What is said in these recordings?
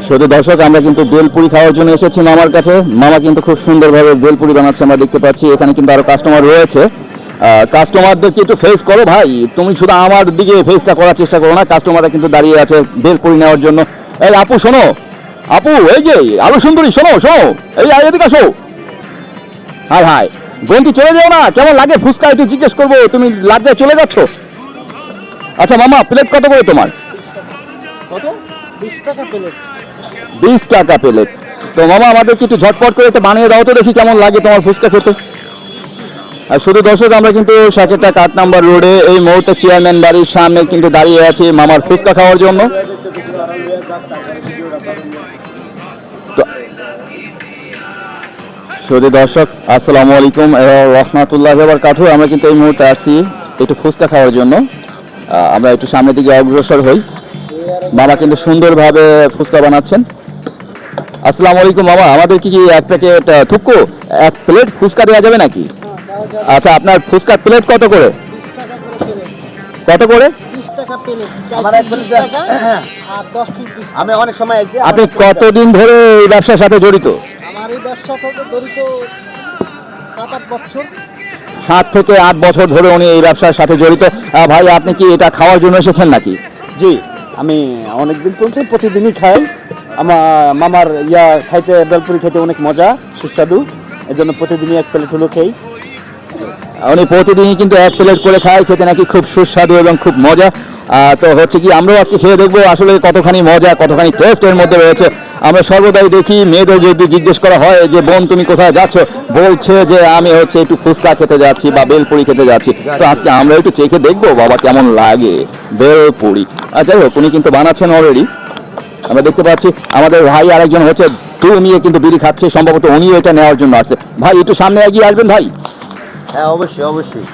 শুধু দর্শক, আমরা কিন্তু বেলপুরি খাওয়ার জন্য এসেছি মামার কাছে। মামা কিন্তু খুব সুন্দরভাবে বেলপুরি বানাচ্ছে, আমরা দেখতে পাচ্ছি। এখানে কিন্তু আরো কাস্টমার রয়েছে। কাস্টমারদেরকে একটু ফেস করো ভাই, তুমি শুধু আমার দিকে ফেসটা করার চেষ্টা করো না। কাস্টমাররা কিন্তু দাঁড়িয়ে আছে বেলপুরি নেওয়ার জন্য। এই আপু শোনো, আপু এই যে আলু সুন্দরী, শোনো শোনো, এই এদিকে আসো। হাই হাই বন্ধু, চলে যাও না, কেমন লাগে ফুচকা একটু জিজ্ঞেস করবো, তুমি লজ্জায় চলে যাচ্ছ। আচ্ছা মামা, প্লেট কত করে তোমার? কত? 20 টাকা প্লেট। 20 টাকা প্লেট। তো মামা আমাদেরকে একটু ঝটপট করে একটু বানিয়ে দাও তো, দেখি কেমন লাগে তোমার ফুচকা খেতে। আর শুধু দর্শক, আমরা কিন্তু সাকেরটা 8 নম্বর রোডে এই মুহূর্তে চেয়ারম্যান বাড়ির সামনে কিন্তু দাঁড়িয়ে আছি মামার ফুচকা খাওয়ার জন্য। শুধু দর্শক, আসসালামু আলাইকুম রহমাতুল্লাহি ওয়া বারাকাতুহু। আমরা কিন্তু এই মুহূর্তে আসছি একটু ফুচকা খাওয়ার জন্য। আমরা একটু সামনের দিকে অগ্রসর হই। মামা কিন্তু সুন্দরভাবে ফুচকা বানাচ্ছেন। আসসালামু আলাইকুম মামা, আমাদের কি এক প্যাকেট থুকো, এক প্লেট ফুচকা দেওয়া যাবে নাকি? আচ্ছা, আপনার ফুচকার প্লেট কত করে? কত করে? 20 টাকা প্লেট। আমার এক প্লেট টাকা আর 10 পিস। আমি অনেক সময় আইছি। আপনি কতদিন ধরে এই ব্যবসার সাথে জড়িত? আমার এই ব্যবসা থেকে জড়িত 7-8 বছর। 7 থেকে 8 বছর ধরে উনি এই ব্যবসার সাথে জড়িত। ভাই, আপনি কি এটা খাওয়ার জন্য এসেছেন নাকি? জি, আমি অনেকদিন পর্যন্ত প্রতিদিনই খাই। আমার মামার খাইতে বেলপুরি খেতে অনেক মজা, সুস্বাদু। এর জন্য প্রতিদিনই এক প্লেট হলো খাই। উনি প্রতিদিনই কিন্তু এক প্লেট করে খায়, খেতে নাকি খুব সুস্বাদু এবং খুব মজা। তো হচ্ছে কি, আমরাও আজকে খেয়ে দেখবো আসলে কতখানি মজা, কতখানি টেস্ট এর মধ্যে রয়েছে। আমরা সর্বদাই দেখি মেয়েদের যদি জিজ্ঞেস করা হয় যে বোন তুমি কোথায় যাচ্ছ, বলছে যে আমি হচ্ছে একটু ফুচকা খেতে যাচ্ছি বা বেলপুরি খেতে যাচ্ছি। তো আজকে আমরা একটু চেখে দেখবো বাবা কেমন লাগে বেলপুরি। যাই হোক, উনি কিন্তু বানাচ্ছেন অলরেডি, আমরা দেখতে পাচ্ছি। আমাদের ভাই আরেকজন হচ্ছে নিয়ে কিন্তু বিড়ি খাচ্ছে, সম্ভবত উনিও এটা নেওয়ার জন্য আসছে। ভাই একটু সামনে এগিয়ে আসবেন ভাই। হ্যাঁ, অবশ্যই অবশ্যই।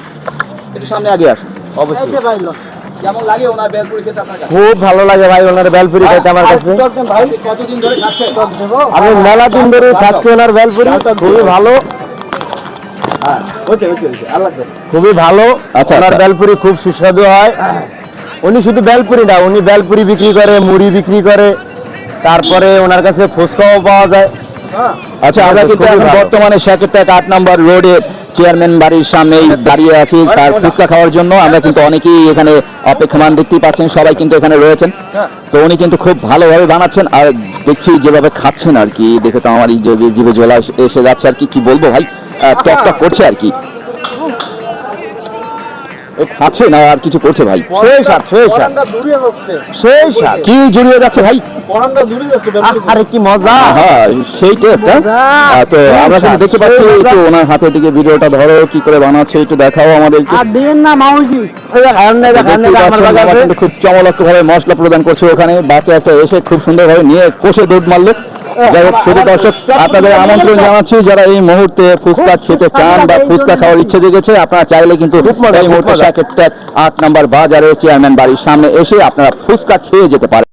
একটু সামনে আগে আসুন। অবশ্যই। কেমন লাগে ওনার বেলপুরি খেতে আপনার কাছে? খুব ভালো লাগে ভাই ওনার বেলপুরি খেতে আমার কাছে। ভাই কতদিন ধরে খাচ্ছেন? আমি মেলা দিন ধরে খাচ্ছি ওনার বেলপুরি, খুবই ভালো। খুবই ভালো। আচ্ছা, ওনার আচ্ছা। বেলপুরি খুব সুস্বাদু হয়। উনি শুধু বেলপুরি না, উনি বেলপুরি বিক্রি করে, মুড়ি বিক্রি করে, তারপরে ওনার কাছে ফুচকাও পাওয়া যায়। আচ্ছা, আমরা কিন্তু খুবই এখন ভালো। বর্তমানে সাকেরটাক 8 নম্বর রোডে চেয়ারম্যান বাড়ির সামনেই দাঁড়িয়ে আছি তার ফুচকা খাওয়ার জন্য। আমরা কিন্তু অনেকেই এখানে অপেক্ষমান দেখতেই পাচ্ছেন, সবাই কিন্তু এখানে রয়েছেন। তো উনি কিন্তু খুব ভালোভাবে বানাচ্ছেন, আর দেখছি যেভাবে খাচ্ছেন আর কি, দেখে তো আমার এই যে জিভে জলা এসে যাচ্ছে আর কি। কি বলবো ভাই, টক টক করছে আর কি। খাচ্ছে না আর কিছু করছে ভাই, সেই স্বাদ, সেই স্বাদ, সেই স্বাদ। কি জড়িয়ে যাচ্ছে ভাই। আরে কি মজা! হ্যাঁ, সেই টেস্ট। তো আমরা কিন্তু দেখতে পাচ্ছি, একটু ওনার হাতের দিকে ভিডিওটা ধরো, কি করে বানাচ্ছে একটু দেখাও আমাদেরকে। আর দিন না মাউজি, কিন্তু খুব চমৎকার ভাবে মশলা প্রদান করছে ওখানে। বাচ্চা একটা এসে খুব সুন্দরভাবে নিয়ে কষে দুধ মারলো। যাই হোক, শুধু দর্শক আপনাদের আমন্ত্রণ জানাচ্ছি, যারা এই মুহূর্তে ফুচকা খেতে চান বা ফুচকা খাওয়ার ইচ্ছে জেগেছে, আপনারা চাইলে কিন্তু এই মুহূর্তে সাকেরটাক 8 নম্বর বাজারে চেয়ারম্যান বাড়ির সামনে এসে আপনারা ফুচকা খেয়ে যেতে পারেন।